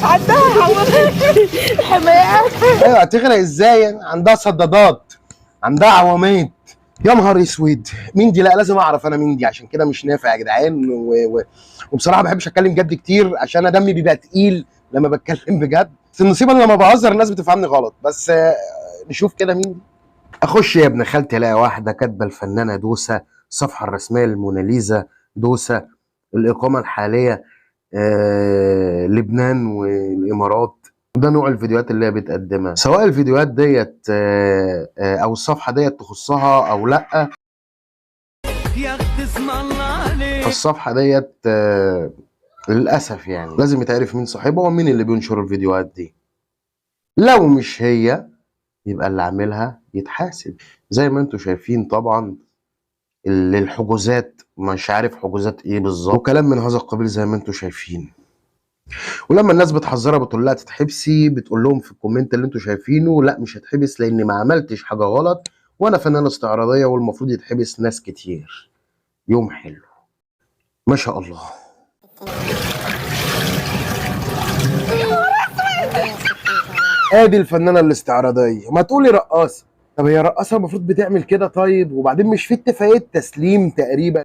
عندها حمايات. ايوه هتغرق ازاي؟ عندها صدادات، عندها عوامات. يا نهار اسود، مين دي؟ لا لازم اعرف انا مين دي، عشان كده مش نافع يا جدعان. وبصراحه ما بحبش اتكلم جد كتير عشان انا دمي بيبقى تقيل لما بتكلم بجد. بس النصيب انا لما بهزر الناس بتفهمني غلط. بس نشوف كده مين دي. اخش يا ابن خالتي الاقي واحده كاتبه الفنانه دوسه، الصفحه الرسميه للموناليزا دوسه، الاقامه الحاليه لبنان والامارات. ده نوع الفيديوهات اللي هي بتقدمها، سواء الفيديوهات ديت او الصفحه ديت تخصها او لا. فالصفحه ديت للاسف يعني لازم يتعرف مين صاحبها ومين اللي بينشر الفيديوهات دي. لو مش هي يبقى اللي عاملها يتحاسب. زي ما انتم شايفين طبعا الحجوزات، مش عارف حجوزات ايه بالظبط وكلام من هذا القبيل زي ما انتم شايفين. ولما الناس بتحذرها بتقول لها تتحبسي، بتقول لهم في الكومنت اللي انتم شايفينه لا مش هتحبس لاني ما عملتش حاجه غلط وانا فنانه استعراضيه والمفروض يتحبس ناس كتير. يوم حلو ما شاء الله. ادي الفنانه الاستعراضيه، ما تقولي رقاصه. طب هي رقاصه المفروض بتعمل كده؟ طيب وبعدين مش في اتفاقيه تسليم تقريبا